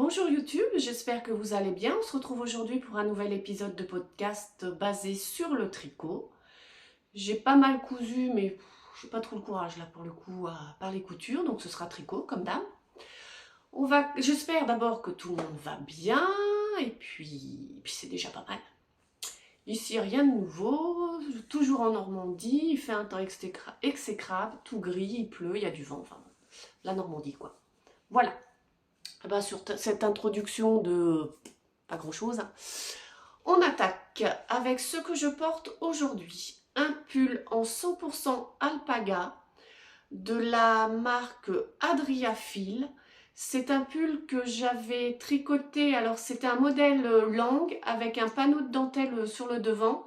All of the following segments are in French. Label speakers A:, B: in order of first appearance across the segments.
A: Bonjour YouTube, j'espère que vous allez bien. On se retrouve aujourd'hui pour un nouvel épisode de podcast basé sur le tricot. J'ai pas mal cousu, mais j'ai pas trop le courage là pour le coup par les coutures, donc ce sera tricot comme d'hab. J'espère d'abord que tout le monde va bien, et puis c'est déjà pas mal. Ici rien de nouveau, toujours en Normandie, il fait un temps exécrable, tout gris, il pleut, il y a du vent, enfin la Normandie quoi. Voilà. Eh ben, sur cette introduction de pas grand chose, on attaque avec ce que je porte aujourd'hui. Un pull en 100% alpaga de la marque Adria Fil. C'est un pull que j'avais tricoté, alors c'était un modèle langue avec un panneau de dentelle sur le devant,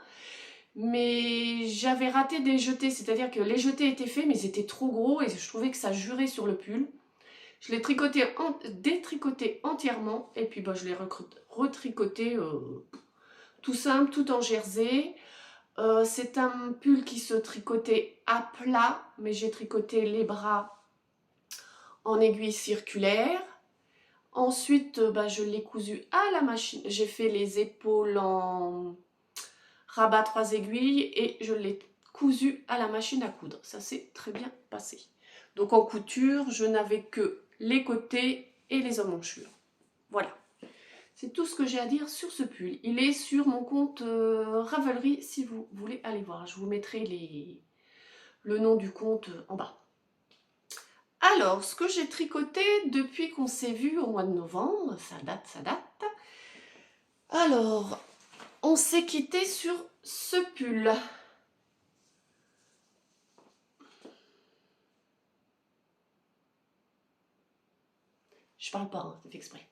A: mais j'avais raté des jetés, c'est-à-dire que les jetés étaient faits mais ils étaient trop gros et je trouvais que ça jurait sur le pull. Je l'ai détricoté entièrement et puis je l'ai retricoté tout simple, tout en jersey. C'est un pull qui se tricotait à plat, mais j'ai tricoté les bras en aiguille circulaire. Ensuite, je l'ai cousu à la machine. J'ai fait les épaules en rabat 3 aiguilles et je l'ai cousu à la machine à coudre. Ça s'est très bien passé. Donc en couture, je n'avais que les côtés et les emmanchures. Voilà. C'est tout ce que j'ai à dire sur ce pull. Il est sur mon compte Ravelry si vous voulez aller voir. Je vous mettrai le nom du compte en bas. Alors, ce que j'ai tricoté depuis qu'on s'est vu au mois de novembre, ça date. Alors, on s'est quitté sur ce pull. Je parle pas, hein, c'est fait exprès.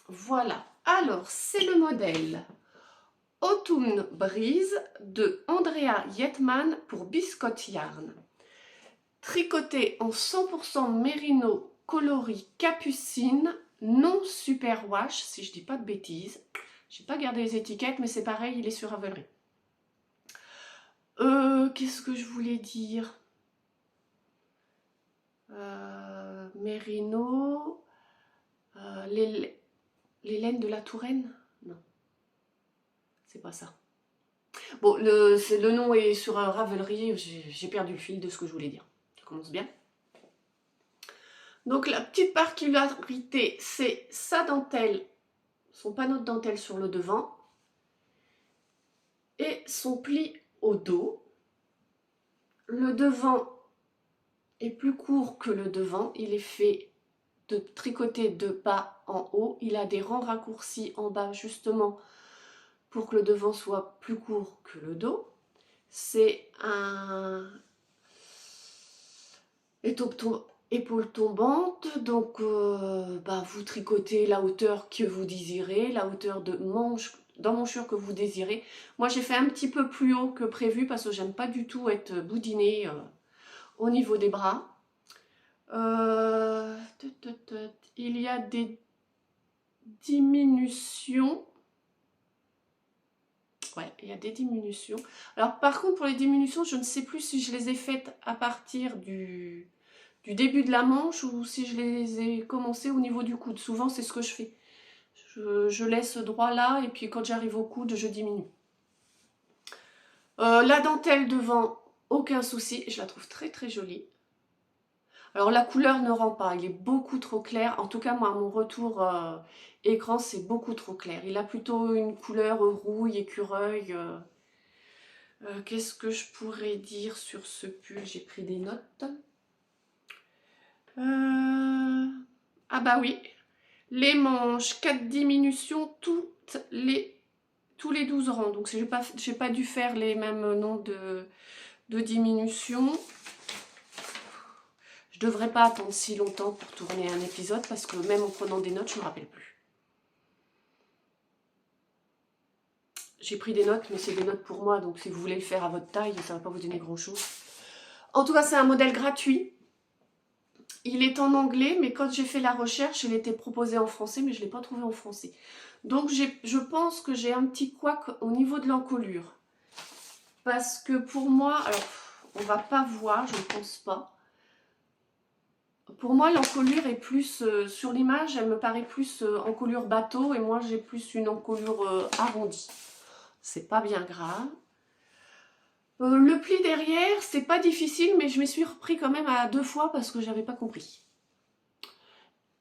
A: Voilà, alors c'est le modèle Autumn Breeze de Andrea Yetman pour Biscotte Yarn. Tricoté en 100% mérino coloris capucine, non superwash, si je dis pas de bêtises. J'ai pas gardé les étiquettes, mais c'est pareil, il est sur Ravelry. Qu'est-ce que je voulais dire? Mérino, les laines de la Touraine? Non, c'est pas ça. Bon, le nom est sur Ravelry, j'ai perdu le fil de ce que je voulais dire. Ça commence bien. Donc la petite particularité, c'est sa dentelle, son panneau de dentelle sur le devant et son pli au dos. Le devant est plus court que le devant, il est fait de tricoter de bas en haut. Il a des rangs raccourcis en bas justement pour que le devant soit plus court que le dos. C'est un épaule tombante, donc vous tricotez la hauteur que vous désirez, la hauteur de d'emmanchure que vous désirez. Moi j'ai fait un petit peu plus haut que prévu parce que j'aime pas du tout être boudinée au niveau des bras. Il y a des diminutions. Ouais, il y a des diminutions. Alors par contre pour les diminutions, je ne sais plus si je les ai faites à partir du début de la manche ou si je les ai commencées au niveau du coude. Souvent c'est ce que je fais. Je laisse droit là et puis quand j'arrive au coude, je diminue. La dentelle devant, aucun souci. Je la trouve très très jolie. Alors la couleur ne rend pas, il est beaucoup trop clair. En tout cas moi, mon retour écran, c'est beaucoup trop clair. Il a plutôt une couleur rouille, écureuil. Qu'est-ce que je pourrais dire sur ce pull? J'ai pris des notes. Ah bah oui, les manches, 4 diminutions, tous les 12 rangs. Donc j'ai pas dû faire les mêmes nombres de diminutions. Je devrais pas attendre si longtemps pour tourner un épisode parce que même en prenant des notes, je ne me rappelle plus. J'ai pris des notes, mais c'est des notes pour moi, donc si vous voulez le faire à votre taille, ça ne va pas vous donner grand-chose. En tout cas, c'est un modèle gratuit. Il est en anglais, mais quand j'ai fait la recherche, il était proposé en français, mais je ne l'ai pas trouvé en français. Donc, je pense que j'ai un petit couac au niveau de l'encolure. Parce que pour moi, alors, on va pas voir, je ne pense pas. Pour moi, l'encolure est plus, sur l'image, elle me paraît plus encolure bateau et moi j'ai plus une encolure arrondie. C'est pas bien grave. Le pli derrière, c'est pas difficile, mais je m'y suis repris quand même à 2 fois parce que j'avais pas compris.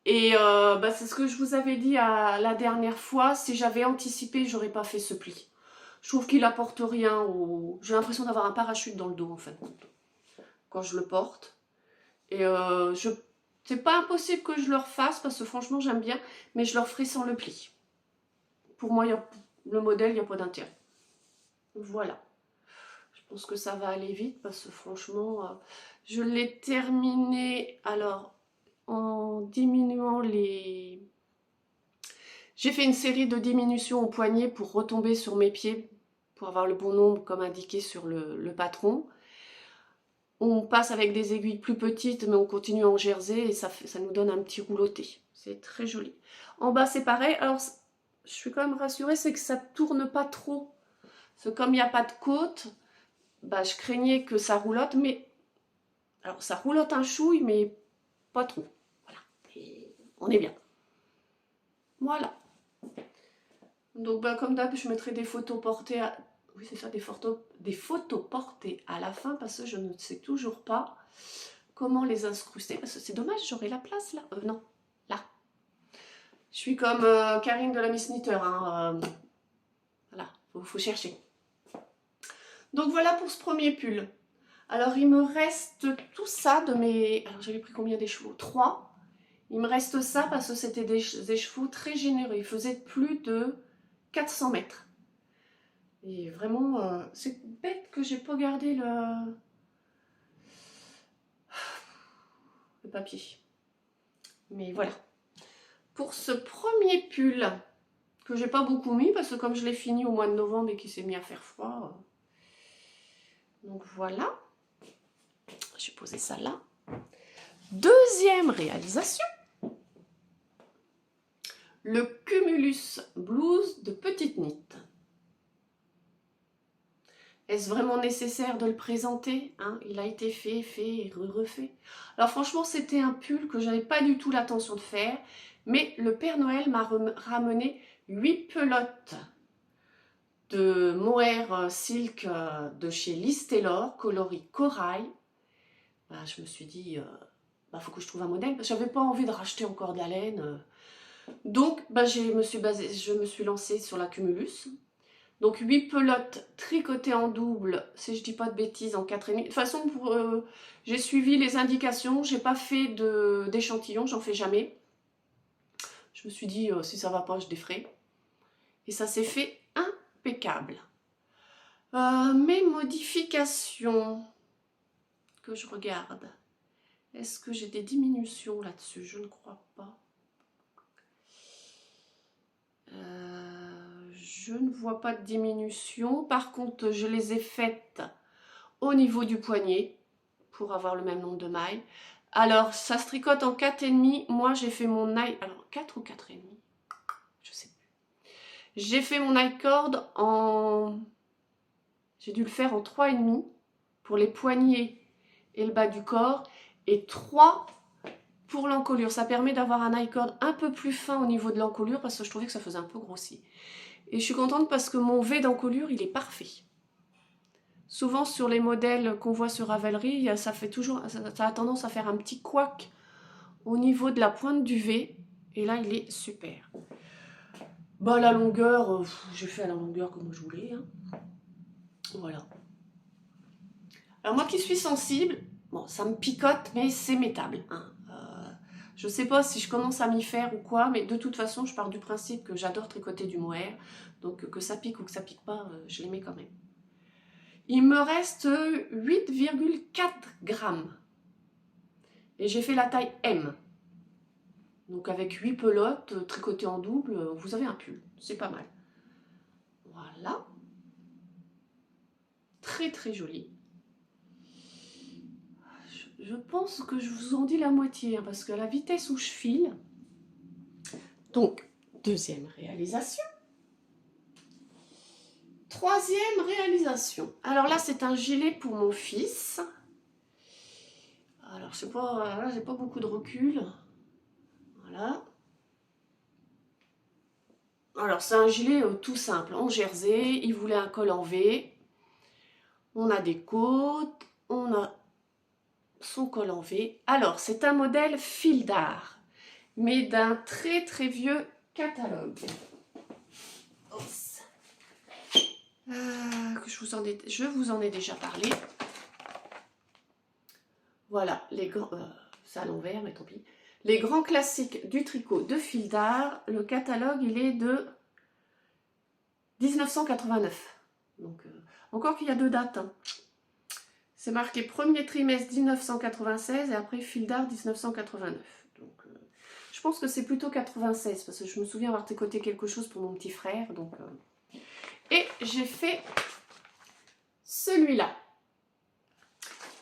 A: Et c'est ce que je vous avais dit la dernière fois, si j'avais anticipé, j'aurais pas fait ce pli. Je trouve qu'il apporte rien au... J'ai l'impression d'avoir un parachute dans le dos en fait, quand je le porte. Et c'est pas impossible que je le refasse parce que franchement j'aime bien, mais je le referai sans le pli. Pour moi, le modèle, il n'y a pas d'intérêt. Voilà. Je pense que ça va aller vite parce que franchement, je l'ai terminé alors en diminuant les... J'ai fait une série de diminutions au poignet pour retomber sur mes pieds, pour avoir le bon nombre comme indiqué sur le patron. On passe avec des aiguilles plus petites, mais on continue en jersey et ça nous donne un petit rouloté. C'est très joli. En bas, c'est pareil. Alors, je suis quand même rassurée, c'est que ça tourne pas trop. Parce que comme il n'y a pas de côte, je craignais que ça roulotte, mais... Alors, ça roulotte un chouille, mais pas trop. Voilà. Et on est bien. Voilà. Donc, comme d'hab, je mettrai des photos portées à... Oui, c'est ça, des photos portées à la fin, parce que je ne sais toujours pas comment les incruster. Parce que c'est dommage, j'aurai la place là. Non, là. Je suis comme Karine de la Miss Knitter. Hein, voilà, faut chercher. Donc voilà pour ce premier pull. Alors il me reste tout ça de mes... Alors j'avais pris combien d'écheveaux? 3. Il me reste ça parce que c'était des écheveaux très généreux. Ils faisaient plus de 400 mètres. Et vraiment, c'est bête que j'ai pas gardé le papier. Mais voilà. Pour ce premier pull, que j'ai pas beaucoup mis, parce que comme je l'ai fini au mois de novembre et qu'il s'est mis à faire froid. Donc voilà. Je vais poser ça là. Deuxième réalisation. Le Cumulus Blues de Petite Nit. Est-ce vraiment nécessaire de le présenter, hein? Il a été fait et refait. Alors franchement, c'était un pull que je n'avais pas du tout l'intention de faire, mais le Père Noël m'a ramené 8 pelotes de mohair silk de chez Liz Taylor, coloris corail. Je me suis dit, faut que je trouve un modèle, parce que j'avais pas envie de racheter encore de la laine. Donc, je me suis lancée sur la Cumulus. Donc 8 pelotes tricotées en double, si je dis pas de bêtises, en 4,5. De toute façon, j'ai suivi les indications, j'ai pas fait d'échantillon, j'en fais jamais. Je me suis dit, si ça va pas, je déferai. Et ça s'est fait impeccable. Mes modifications que je regarde, est-ce que j'ai des diminutions là-dessus? Je ne crois pas. Je ne vois pas de diminution. Par contre, je les ai faites au niveau du poignet pour avoir le même nombre de mailles. Alors, ça se tricote en 4,5. Moi, j'ai fait mon nail... Alors, 4 ou 4,5? Je sais plus. J'ai fait mon nail cord en... J'ai dû le faire en 3,5 pour les poignets et le bas du corps. Et 3 pour l'encolure. Ça permet d'avoir un nail cord un peu plus fin au niveau de l'encolure parce que je trouvais que ça faisait un peu grossier. Et je suis contente parce que mon V d'encolure, il est parfait. Souvent sur les modèles qu'on voit sur Ravelry, ça a tendance à faire un petit couac au niveau de la pointe du V. Et là, il est super. La longueur, j'ai fait à la longueur comme je voulais. Hein. Voilà. Alors moi qui suis sensible, bon, ça me picote, mais c'est métable. Hein. Je ne sais pas si je commence à m'y faire ou quoi, mais de toute façon, je pars du principe que j'adore tricoter du mohair. Donc que ça pique ou que ça pique pas, je les mets quand même. Il me reste 8,4 grammes. Et j'ai fait la taille M. Donc avec 8 pelotes tricotées en double, vous avez un pull. C'est pas mal. Voilà. Très très joli. Je pense que je vous en dis la moitié, hein, parce que à la vitesse où je file... Donc, deuxième réalisation. Troisième réalisation. Alors là, c'est un gilet pour mon fils. Alors, je sais pas, là, j'ai pas beaucoup de recul. Voilà. Alors, c'est un gilet tout simple, en jersey. Il voulait un col en V. On a des côtes. On a son col en V. Alors, c'est un modèle fil d'art, mais d'un très très vieux catalogue. Je vous en ai déjà parlé. Voilà, c'est à l'envers, mais tant pis. Les grands classiques du tricot de fil d'art. Le catalogue, il est de 1989. Donc, encore qu'il y a 2 dates. Hein. C'est marqué premier trimestre 1996 et après fil d'art 1989. Donc, je pense que c'est plutôt 96 parce que je me souviens avoir tricoté quelque chose pour mon petit frère. Donc, et j'ai fait celui-là.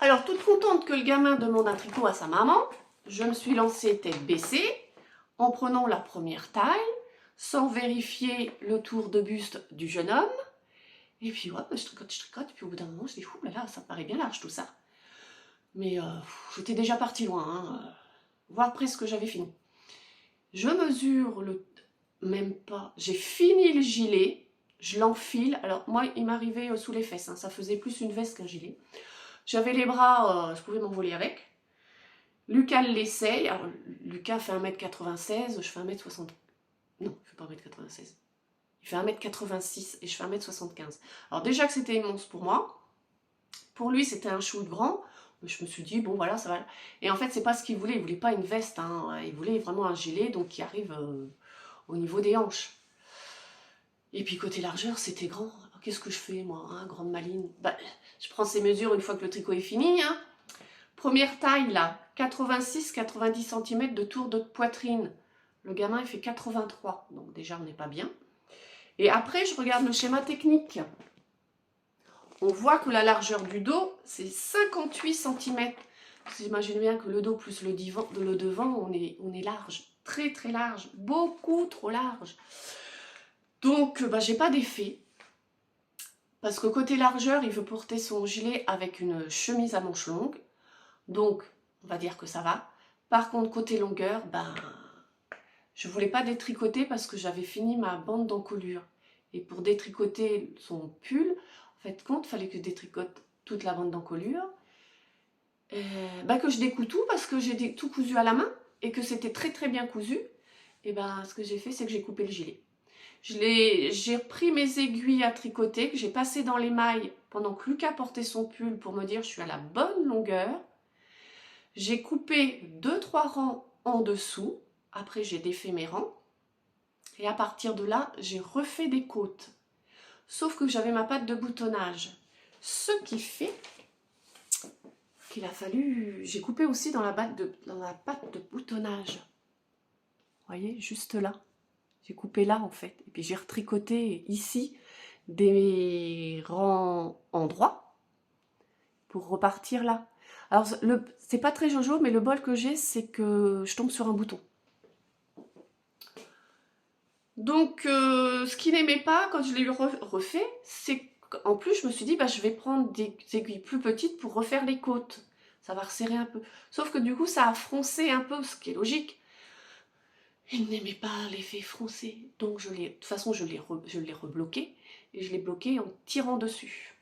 A: Alors, toute contente que le gamin demande un tricot à sa maman, je me suis lancée tête baissée en prenant la première taille, sans vérifier le tour de buste du jeune homme. Et puis, ouais, je tricote, et puis au bout d'un moment, je dis, ouh là là, ça me paraît bien large tout ça. Mais j'étais déjà partie loin, hein, voire presque j'avais fini. Je mesure même pas, j'ai fini le gilet, je l'enfile. Alors, moi, il m'arrivait sous les fesses, hein, ça faisait plus une veste qu'un gilet. J'avais les bras, je pouvais m'envoler avec. Lucas l'essaye. Alors, Lucas fait 1m96, je fais 1m60. Non, je fais pas 1m96. Il fait 1m86 et je fais 1m75. Alors déjà que c'était immense pour moi. Pour lui, c'était un chou de grand. Je me suis dit, bon voilà, ça va. Et en fait, c'est pas ce qu'il voulait. Il voulait pas une veste. Hein. Il voulait vraiment un gilet, donc qui arrive au niveau des hanches. Et puis côté largeur, c'était grand. Qu'est-ce que je fais, moi, hein, grande maline? Bah, je prends ces mesures une fois que le tricot est fini. Hein. Première taille, là, 86-90 cm de tour de poitrine. Le gamin, il fait 83. Donc déjà, on n'est pas bien. Et après, je regarde le schéma technique. On voit que la largeur du dos, c'est 58 cm. Vous imaginez bien que le dos plus le devant, on est large. Très très large. Beaucoup trop large. Donc, bah, j'ai pas d'effet. Parce que côté largeur, il veut porter son gilet avec une chemise à manches longues. Donc, on va dire que ça va. Par contre, côté longueur, ben, je voulais pas détricoter parce que j'avais fini ma bande d'encolure. Et pour détricoter son pull, en fait, il fallait que je détricote toute la bande d'encolure. Ben, que je découpe tout parce que j'ai tout cousu à la main et que c'était très très bien cousu. Et ben, ce que j'ai fait, c'est que j'ai coupé le gilet. J'ai repris mes aiguilles à tricoter que j'ai passé dans les mailles pendant que Lucas portait son pull pour me dire je suis à la bonne longueur. J'ai coupé 2-3 rangs en dessous. Après, j'ai défait mes rangs. Et à partir de là, j'ai refait des côtes. Sauf que j'avais ma patte de boutonnage. Ce qui fait qu'il a fallu... J'ai coupé aussi dans la patte de boutonnage. Vous voyez, juste là. J'ai coupé là, en fait. Et puis j'ai retricoté ici des rangs en droit pour repartir là. Alors, c'est pas très jojo, mais le bol que j'ai, c'est que je tombe sur un bouton. Donc, ce qu'il n'aimait pas quand je l'ai refait, c'est qu'en plus, je me suis dit, bah, je vais prendre des aiguilles plus petites pour refaire les côtes. Ça va resserrer un peu. Sauf que du coup, ça a froncé un peu, ce qui est logique. Il n'aimait pas l'effet froncé. Donc, de toute façon, je l'ai rebloqué. Et je l'ai bloqué en tirant dessus.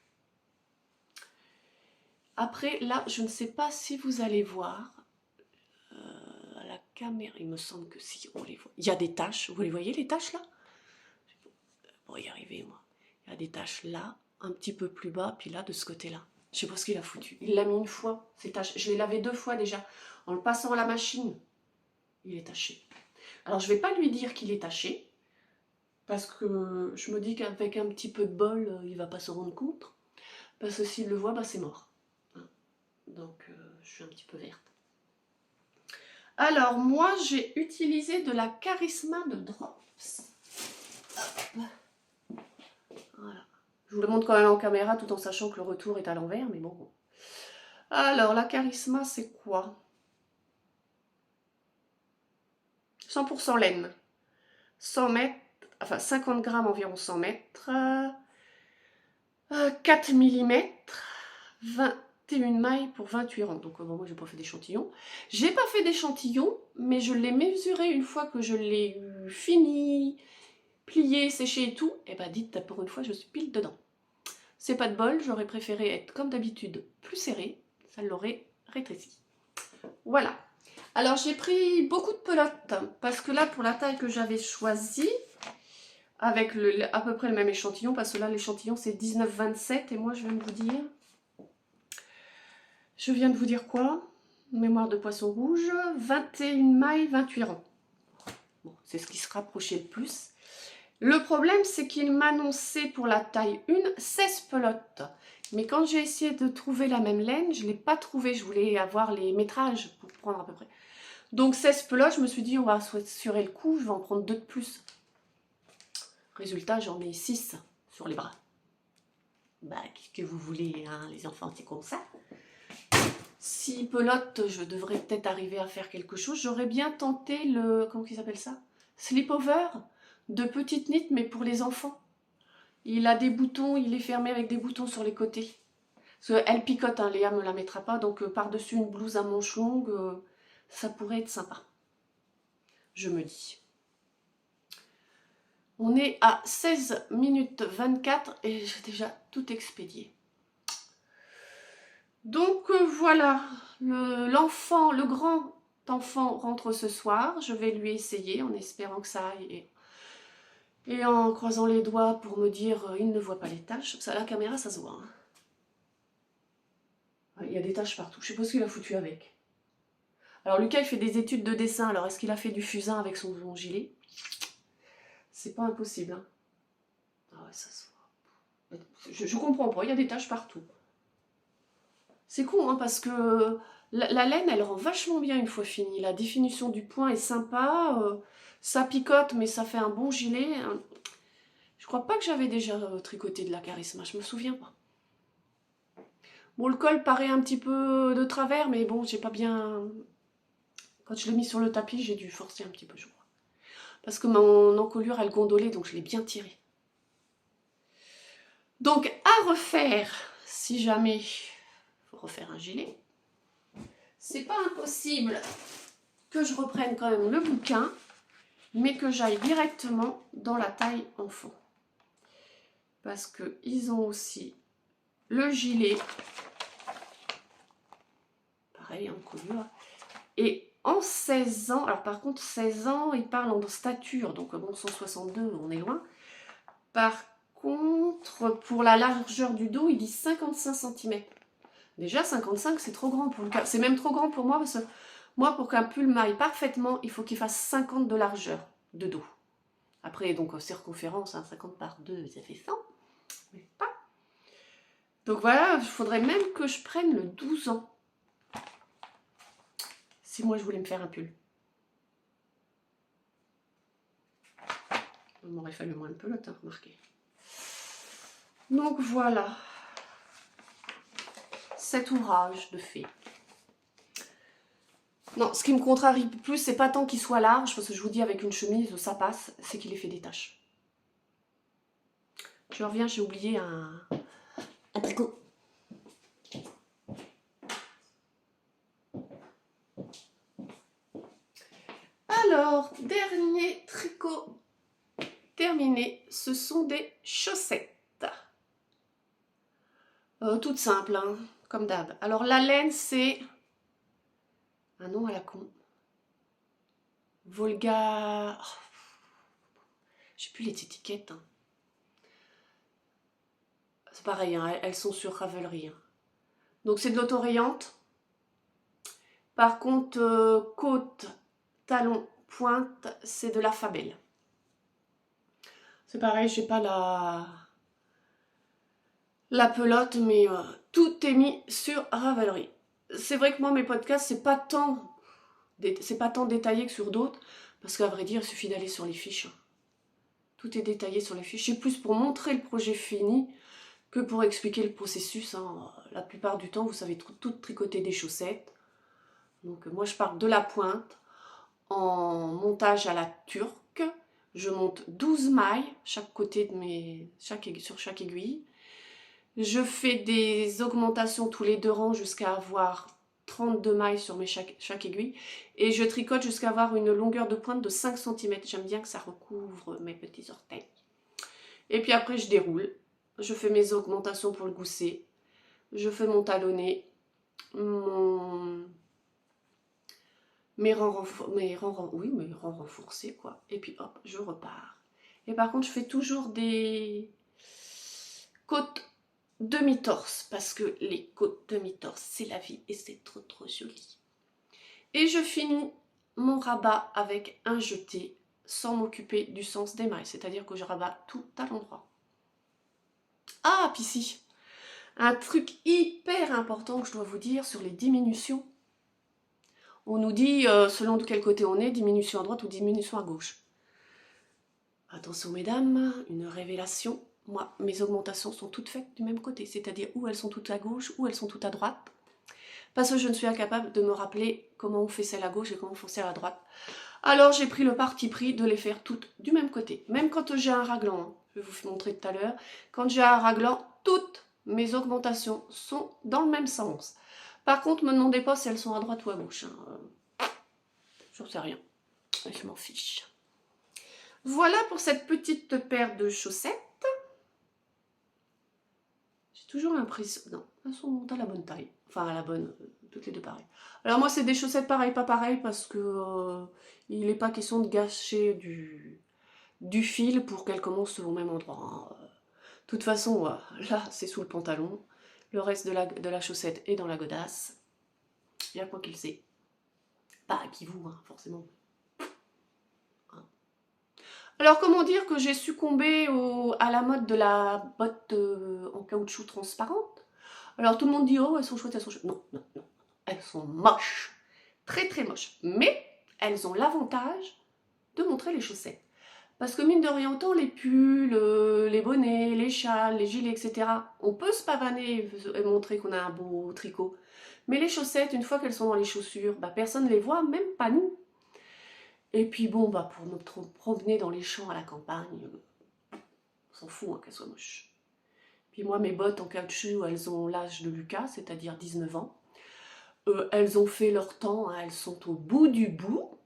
A: Après, là, je ne sais pas si vous allez voir. À la caméra, il me semble que si, on les voit. Il y a des taches. Vous les voyez, les taches, là? Bon, y arriver, moi. Il y a des taches là, un petit peu plus bas, puis là, de ce côté-là. Je sais pas ce qu'il a foutu. Il l'a mis une fois, ces taches. Je l'ai lavé 2 fois déjà. En le passant à la machine, il est taché. Alors, je vais pas lui dire qu'il est taché, parce que je me dis qu'avec un petit peu de bol, il va pas se rendre compte. Parce que s'il le voit, bah, c'est mort. Hein. Donc, je suis un petit peu verte. Alors, moi, j'ai utilisé de la Charisma de Drops. Hop. Voilà. Je vous le montre quand même en caméra tout en sachant que le retour est à l'envers, mais bon. Alors, la Charisma, c'est quoi? 100% laine. 100 mètres, enfin 50 grammes environ 100 mètres. 4 millimètres, 21 mailles pour 28 rangs. Donc bon, moi j'ai pas fait d'échantillon. J'ai pas fait d'échantillon, mais je l'ai mesuré une fois que je l'ai fini, plié, séché et tout. Et bah dites, pour une fois je suis pile dedans. C'est pas de bol, j'aurais préféré être comme d'habitude plus serré, ça l'aurait rétréci. Voilà. Alors j'ai pris beaucoup de pelotes, parce que là pour la taille que j'avais choisie, avec à peu près le même échantillon, parce que là l'échantillon c'est 19-27 et moi je viens de vous dire quoi? Mémoire de poisson rouge, 21 mailles, 28 rangs. Bon, c'est ce qui se rapprochait le plus. Le problème c'est qu'il m'annonçait pour la taille 1 16 pelotes. Mais quand j'ai essayé de trouver la même laine, je ne l'ai pas trouvé. Je voulais avoir les métrages pour prendre à peu près. Donc 16 pelotes, je me suis dit on va assurer le coup, je vais en prendre 2 de plus. Résultat, j'en ai 6 sur les bras. Bah, qu'est-ce que vous voulez, hein, les enfants, c'est comme ça. 6 pelotes, je devrais peut-être arriver à faire quelque chose. J'aurais bien tenté le, comment il s'appelle ça? Slip-over, de petite knit, mais pour les enfants. Il a des boutons, il est fermé avec des boutons sur les côtés. Parce qu'elle picote, hein, Léa ne me la mettra pas, donc par-dessus une blouse à manches longues, ça pourrait être sympa. Je me dis. On est à 16 minutes 24 et j'ai déjà tout expédié. Donc voilà, le grand enfant rentre ce soir. Je vais lui essayer en espérant que ça aille et en croisant les doigts pour me dire il ne voit pas les taches. Ça, à la caméra, ça se voit. Hein. Il y a des taches partout. Je sais pas ce qu'il a foutu avec. Alors Lucas, il fait des études de dessin. Alors est-ce qu'il a fait du fusain avec son gilet? C'est pas impossible. Hein. Ah ouais, ça se voit. Je comprends pas, il y a des taches partout. C'est con, hein, parce que la laine, elle rend vachement bien une fois finie. La définition du point est sympa. Ça picote, mais ça fait un bon gilet. Je crois pas que j'avais déjà tricoté de la Charisma, je me souviens pas. Bon, le col paraît un petit peu de travers, mais bon, j'ai pas bien... Quand je l'ai mis sur le tapis, j'ai dû forcer un petit peu, je crois. Parce que mon encolure, elle gondolait, donc je l'ai bien tiré. Donc, à refaire, si jamais il faut refaire un gilet, c'est pas impossible que je reprenne quand même le bouquin, mais que j'aille directement dans la taille enfant. Parce qu'ils ont aussi le gilet, pareil, encolure, et en 16 ans, alors par contre 16 ans, ils parlent en stature, donc bon 162, on est loin. Par contre, pour la largeur du dos, il dit 55 cm. Déjà 55 c'est trop grand pour le cas, c'est même trop grand pour moi parce que moi pour qu'un pull m'aille parfaitement, il faut qu'il fasse 50 de largeur de dos. Après donc en circonférence, hein, 50 par 2, ça fait 100. Mais pas. Donc voilà, il faudrait même que je prenne le 12 ans. Si moi je voulais me faire un pull. Il m'aurait fallu moins de pelote, hein, remarquez. Donc voilà. Cet ouvrage de fée. Non, ce qui me contrarie plus, c'est pas tant qu'il soit large, parce que je vous dis avec une chemise, ça passe, c'est qu'il ait fait des taches. Je reviens, j'ai oublié un tricot. Alors, dernier tricot terminé, ce sont des chaussettes. Toutes simples, hein, comme d'hab. Alors la laine, c'est un nom à la con. Volga... Oh, je sais plus les étiquettes. Hein. C'est pareil, hein, elles sont sur Ravelry. Hein. Donc c'est de l'autorayante. Par contre, côte, talon, pointe, c'est de la Fabel. C'est pareil, je n'ai pas la pelote, mais tout est mis sur Ravelry. C'est vrai que moi, mes podcasts, c'est pas tant détaillé que sur d'autres, parce qu'à vrai dire, il suffit d'aller sur les fiches. Tout est détaillé sur les fiches. C'est plus pour montrer le projet fini que pour expliquer le processus. Hein. La plupart du temps, vous savez tout tricoter des chaussettes. Donc moi, je pars de la pointe en montage à la turque. Je monte 12 mailles chaque côté de sur chaque aiguille. Je fais des augmentations tous les 2 rangs jusqu'à avoir 32 mailles sur chaque aiguille. Et je tricote jusqu'à avoir une longueur de pointe de 5 cm. J'aime bien que ça recouvre mes petits orteils. Et puis après, je déroule. Je fais mes augmentations pour le gousset. Je fais mon talonnet. Mes rangs renforcés, quoi. Et puis hop, je repars. Et par contre, je fais toujours des côtes demi-torse, parce que les côtes demi-torse, c'est la vie et c'est trop trop joli. Et je finis mon rabat avec un jeté sans m'occuper du sens des mailles, c'est-à-dire que je rabats tout à l'endroit. Ah, puis si, un truc hyper important que je dois vous dire sur les diminutions. On nous dit, selon de quel côté on est, diminution à droite ou diminution à gauche. Attention mesdames, une révélation. Moi, mes augmentations sont toutes faites du même côté, c'est-à-dire où elles sont toutes à gauche, ou elles sont toutes à droite. Parce que je ne suis incapable de me rappeler comment on fait celle à gauche et comment on fait celle à droite. Alors j'ai pris le parti pris de les faire toutes du même côté. Même quand j'ai un raglan, hein, je vais vous montrer tout à l'heure, quand j'ai un raglan, toutes mes augmentations sont dans le même sens. Par contre, ne me demandez pas si elles sont à droite ou à gauche. Hein. J'en sais rien. Je m'en fiche. Voilà pour cette petite paire de chaussettes. J'ai toujours l'impression... Non, elles sont à la bonne taille. Enfin, à la bonne... toutes les deux pareilles. Alors moi, c'est des chaussettes pareilles, pas pareilles, parce que il n'est pas question de gâcher du fil pour qu'elles commencent au même endroit. De toute façon, là, c'est sous le pantalon. Le reste de la chaussette est dans la godasse. Il y a quoi qu'il sait. Pas qui vous, hein, forcément. Alors, comment dire que j'ai succombé à la mode de la botte en caoutchouc transparente? Alors, tout le monde dit, oh, elles sont chouettes, elles sont chouettes. Non, non, non, elles sont moches. Très, très moches. Mais, elles ont l'avantage de montrer les chaussettes. Parce que, mine de rien, autant les pulls, les bonnets, les châles, les gilets, etc., on peut se pavaner et montrer qu'on a un beau tricot. Mais les chaussettes, une fois qu'elles sont dans les chaussures, bah, personne ne les voit, même pas nous. Et puis bon, bah pour nous promener dans les champs à la campagne, on s'en fout hein, qu'elles soient moches. Puis moi, mes bottes en caoutchouc, elles ont l'âge de Lucas, c'est-à-dire 19 ans. Elles ont fait leur temps, hein, elles sont au bout du bout.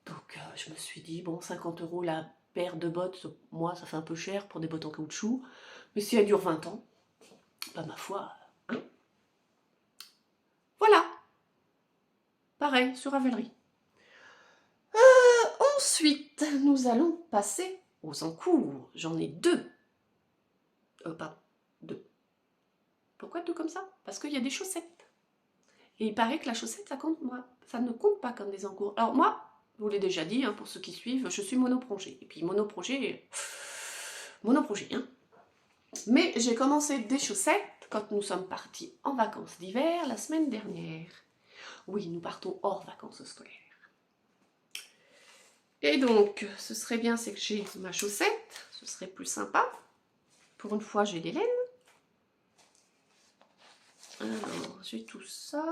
A: Donc je me suis dit, bon, 50 € la paire de bottes, moi ça fait un peu cher pour des bottes en caoutchouc. Mais si elles durent 20 ans, bah ma foi, hein. Voilà. Pareil, sur Ravelry. Ensuite, nous allons passer aux encours. J'en ai 2. Pardon, 2. Pourquoi 2 comme ça? Parce qu'il y a des chaussettes. Et il paraît que la chaussette, ça compte, moi. Ça ne compte pas comme des encours. Alors moi, je vous l'ai déjà dit, hein, pour ceux qui suivent, je suis monoprojet. Et puis monoprojet, hein. Mais j'ai commencé des chaussettes quand nous sommes partis en vacances d'hiver la semaine dernière. Oui, nous partons hors vacances scolaires. Et donc, ce serait bien, c'est que j'ai ma chaussette, ce serait plus sympa. Pour une fois, j'ai des laines. Alors, j'ai tout ça.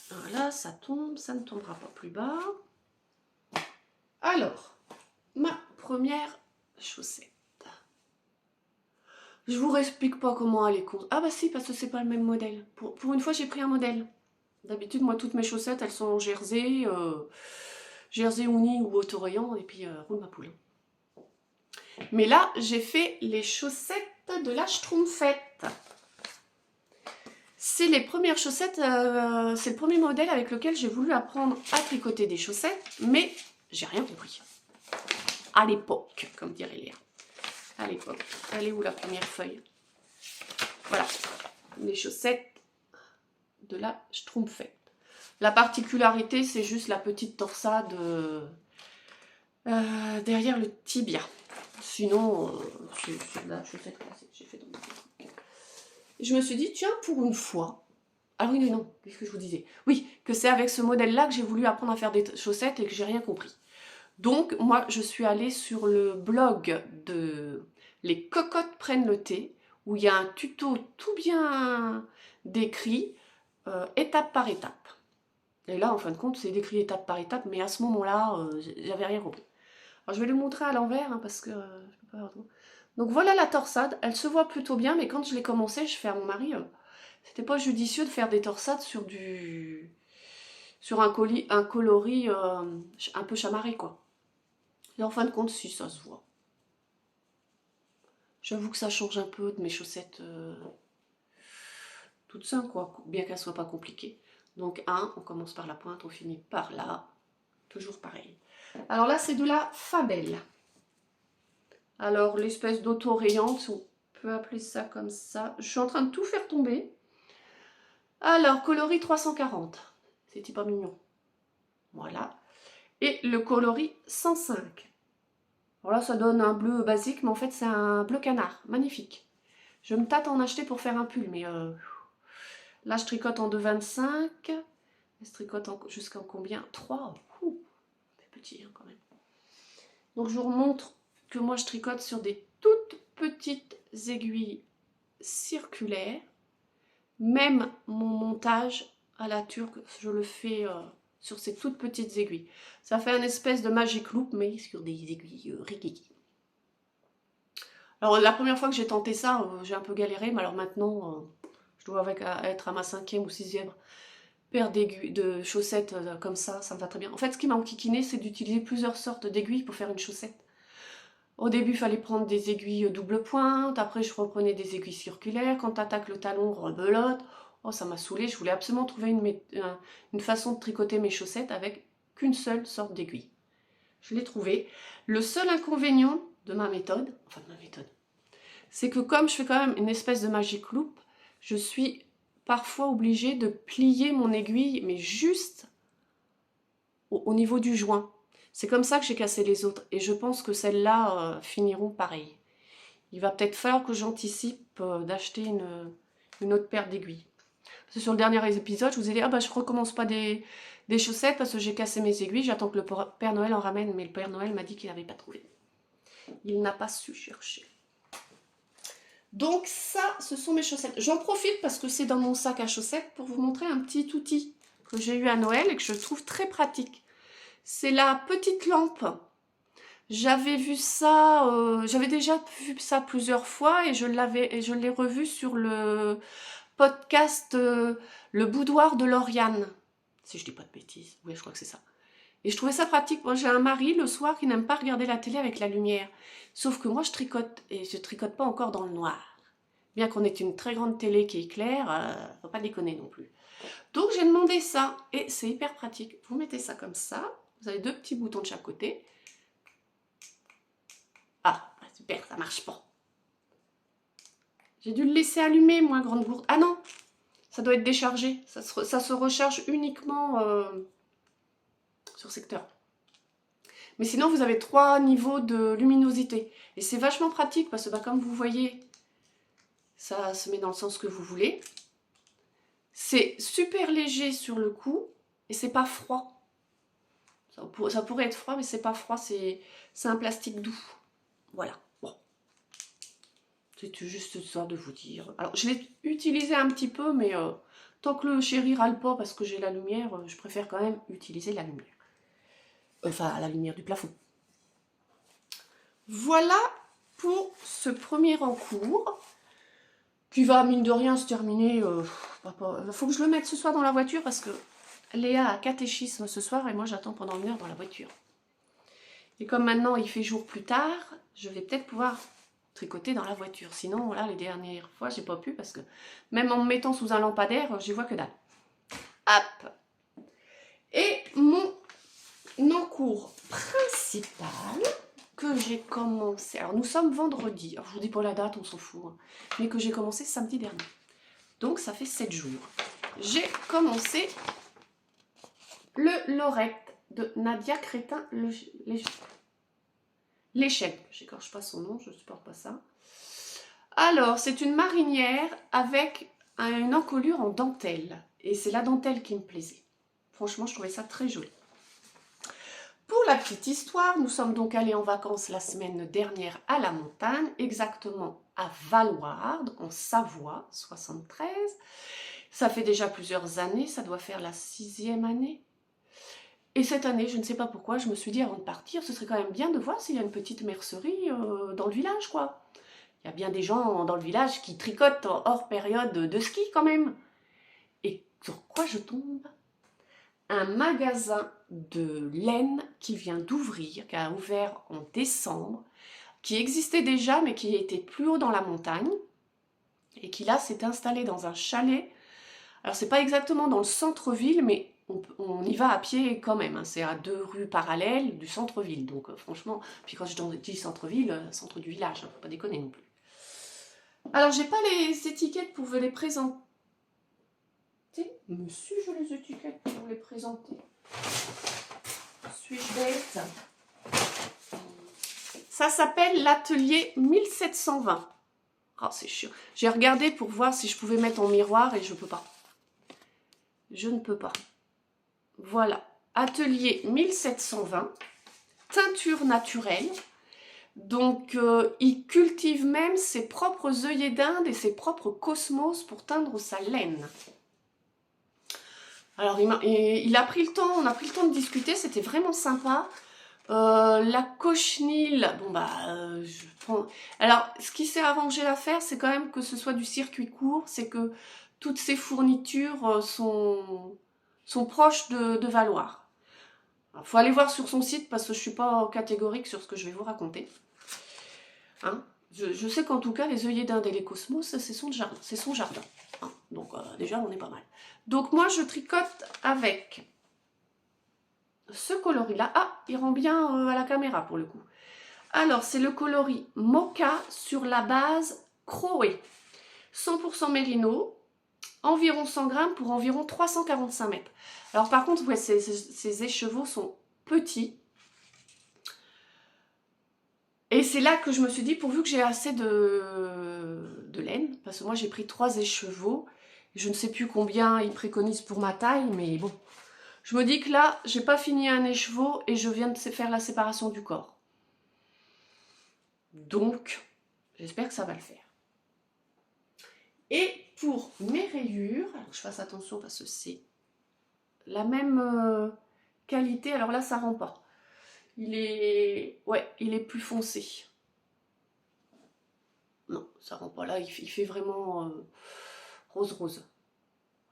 A: Voilà, ça tombe, ça ne tombera pas plus bas. Alors, ma première chaussette. Je vous explique pas comment elle est con. Ah bah si, parce que c'est pas le même modèle. Pour une fois, j'ai pris un modèle. D'habitude, moi, toutes mes chaussettes, elles sont en jersey, jersey uni ou Haute-Orient, et puis roule ma poule. Mais là, j'ai fait les chaussettes de la Schtroumpfette. C'est les premières chaussettes, c'est le premier modèle avec lequel j'ai voulu apprendre à tricoter des chaussettes, mais j'ai rien compris. À l'époque, comme dirait Léa. À l'époque. Elle est où la première feuille? Voilà, les chaussettes de la Schtroumpfette. La particularité, c'est juste la petite torsade derrière le tibia. Sinon, c'est de la chaussette classique. J'ai fait dans mon truc. Je me suis dit, tiens, pour une fois. Ah oui, non, qu'est-ce que je vous disais? Oui, que c'est avec ce modèle-là que j'ai voulu apprendre à faire des chaussettes et que j'ai rien compris. Donc, moi, je suis allée sur le blog de Les cocottes prennent le thé, où il y a un tuto tout bien décrit, étape par étape. Et là, en fin de compte, c'est décrit étape par étape, mais à ce moment-là, j'avais rien compris. Alors je vais le montrer à l'envers hein, parce que je peux pas voir tout. Donc voilà la torsade, elle se voit plutôt bien, mais quand je l'ai commencé, je fais à mon mari, c'était pas judicieux de faire des torsades sur un coloris un peu chamarré quoi. Et en fin de compte, si ça se voit. J'avoue que ça change un peu de mes chaussettes toutes simples quoi, bien qu'elles soient pas compliquées. Donc on commence par la pointe, on finit par là, toujours pareil. Alors là, c'est de la Fabelle. Alors, l'espèce d'auto-rayante, on peut appeler ça comme ça. Je suis en train de tout faire tomber. Alors, coloris 340. C'est pas mignon. Voilà. Et le coloris 105. Alors là, ça donne un bleu basique, mais en fait, c'est un bleu canard. Magnifique. Je me tâte à en acheter pour faire un pull, mais là, je tricote en 2,25. Je tricote jusqu'en combien 3. C'est petit hein, quand même. Donc, je vous remontre que moi, je tricote sur des toutes petites aiguilles circulaire. Même mon montage à la turque, je le fais sur ces toutes petites aiguilles. Ça fait un espèce de magic loop, mais sur des aiguilles rikiki. Alors la première fois que j'ai tenté ça, j'ai un peu galéré, mais alors maintenant, je dois être à ma 5e ou 6e paire d'aiguilles, de chaussettes comme ça me va très bien. En fait, ce qui m'a enquiquiné, c'est d'utiliser plusieurs sortes d'aiguilles pour faire une chaussette. Au début, il fallait prendre des aiguilles double pointe. Après, je reprenais des aiguilles circulaires. Quand tu attaques le talon, rebelote. Oh, ça m'a saoulée. Je voulais absolument trouver une façon de tricoter mes chaussettes avec qu'une seule sorte d'aiguille. Je l'ai trouvé. Le seul inconvénient de ma méthode, c'est que comme je fais quand même une espèce de magic loop, je suis parfois obligée de plier mon aiguille, mais juste au niveau du joint. C'est comme ça que j'ai cassé les autres. Et je pense que celles-là finiront pareil. Il va peut-être falloir que j'anticipe d'acheter une autre paire d'aiguilles. Parce que sur le dernier épisode, je vous ai dit, je recommence pas des chaussettes parce que j'ai cassé mes aiguilles. J'attends que le Père Noël en ramène. Mais le Père Noël m'a dit qu'il n'avait pas trouvé. Il n'a pas su chercher. Donc ça, ce sont mes chaussettes. J'en profite parce que c'est dans mon sac à chaussettes pour vous montrer un petit outil que j'ai eu à Noël et que je trouve très pratique. C'est la petite lampe. J'avais vu ça, j'avais déjà vu ça plusieurs fois et je l'ai revu sur le podcast Le Boudoir de Lauriane. Si je dis pas de bêtises, oui je crois que c'est ça. Et je trouvais ça pratique. Moi j'ai un mari le soir qui n'aime pas regarder la télé avec la lumière. Sauf que moi je tricote et je tricote pas encore dans le noir. Bien qu'on ait une très grande télé qui éclaire, faut pas déconner non plus. Donc j'ai demandé ça et c'est hyper pratique. Vous mettez ça comme ça, vous avez deux petits boutons de chaque côté. Ah, super, ça marche pas. J'ai dû le laisser allumer, moi, grande gourde. Ah non, ça doit être déchargé. Ça se recharge uniquement sur secteur. Mais sinon, vous avez 3 niveaux de luminosité. Et c'est vachement pratique parce que, comme vous voyez, ça se met dans le sens que vous voulez. C'est super léger sur le coup et c'est pas froid. Ça pourrait être froid, mais c'est pas froid. C'est un plastique doux. Voilà. C'est juste histoire de vous dire. Alors, je l'ai utilisé un petit peu, mais tant que le chéri râle pas parce que j'ai la lumière, je préfère quand même utiliser la lumière. Enfin, la lumière du plafond. Voilà pour ce premier en cours, qui va, mine de rien, se terminer. Faut que je le mette ce soir dans la voiture parce que Léa a catéchisme ce soir et moi j'attends pendant 1 heure dans la voiture. Et comme maintenant il fait jour plus tard, je vais peut-être pouvoir tricoter dans la voiture. Sinon, là, les dernières fois, j'ai pas pu parce que même en me mettant sous un lampadaire, j'y vois que dalle. Hop. Et mon encours principal que j'ai commencé... Alors, nous sommes vendredi. Alors, je vous dis pas la date, on s'en fout. Hein, mais que j'ai commencé samedi dernier. Donc, ça fait 7 jours. J'ai commencé le Lorette de Nadia Crétin. L'échelle, j'écorche pas son nom, je ne supporte pas ça. Alors, c'est une marinière avec une encolure en dentelle. Et c'est la dentelle qui me plaisait. Franchement, je trouvais ça très joli. Pour la petite histoire, nous sommes donc allés en vacances la semaine dernière à la montagne, exactement à Vallouarde, en Savoie, 73. Ça fait déjà plusieurs années, ça doit faire la 6e année. Et cette année, je ne sais pas pourquoi, je me suis dit avant de partir, ce serait quand même bien de voir s'il y a une petite mercerie dans le village, quoi. Il y a bien des gens dans le village qui tricotent hors période de ski quand même. Et sur quoi je tombe? Un magasin de laine qui vient d'ouvrir, qui a ouvert en décembre, qui existait déjà mais qui était plus haut dans la montagne et qui là s'est installé dans un chalet. Alors c'est pas exactement dans le centre-ville mais on y va à pied quand même, hein. C'est à 2 rues parallèles du centre-ville, donc franchement, puis quand je dis centre-ville, centre du village, hein, faut pas déconner non plus. Alors j'ai pas les étiquettes pour vous les présenter. Mais si je les étiquettes pour vous les présenter. Suis-je bête? Ça s'appelle l'atelier 1720. Oh, c'est chiant. J'ai regardé pour voir si je pouvais mettre en miroir et je peux pas. Je ne peux pas. Voilà. Atelier 1720. Teinture naturelle. Donc, il cultive même ses propres œillets d'Inde et ses propres cosmos pour teindre sa laine. Alors, il a pris le temps, on a pris le temps de discuter, c'était vraiment sympa. La cochenille, bon bah, je prends... Alors, ce qui s'est arrangé à faire, c'est quand même que ce soit du circuit court, c'est que toutes ces fournitures sont proches de valoir. Il faut aller voir sur son site parce que je ne suis pas catégorique sur ce que je vais vous raconter. Hein, je sais qu'en tout cas, les œillets d'Inde et les cosmos, c'est son jardin. Hein, donc déjà, on est pas mal. Donc moi, je tricote avec ce coloris-là. Ah, il rend bien à la caméra pour le coup. Alors, c'est le coloris Mocha sur la base Croé. 100% mérino, environ 100 grammes pour environ 345 mètres. Alors par contre, ouais, ces écheveaux sont petits. Et c'est là que je me suis dit, pourvu que j'ai assez de laine, parce que moi j'ai pris 3 écheveaux, je ne sais plus combien ils préconisent pour ma taille, mais bon. Je me dis que là, j'ai pas fini un écheveau et je viens de faire la séparation du corps. Donc, j'espère que ça va le faire. Et pour mes rayures, alors je fasse attention parce que c'est la même qualité, alors là ça rend pas. Il est plus foncé. Non, ça rend pas là, il fait vraiment rose.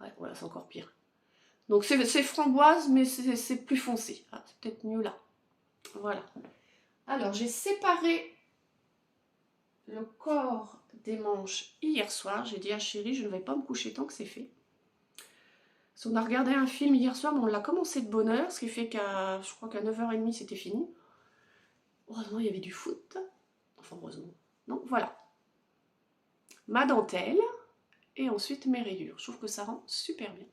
A: Ouais, voilà, c'est encore pire. Donc c'est framboise, mais c'est plus foncé. Ah, c'est peut-être mieux là. Voilà. Alors, j'ai séparé le corps des manches hier soir. J'ai dit à chérie, je ne vais pas me coucher tant que c'est fait. Parce qu'on a regardé un film hier soir, mais on l'a commencé de bonne heure, ce qui fait je crois qu'à 9h30, c'était fini. Heureusement, il y avait du foot. Enfin, heureusement. Donc, voilà. Ma dentelle et ensuite mes rayures. Je trouve que ça rend super bien.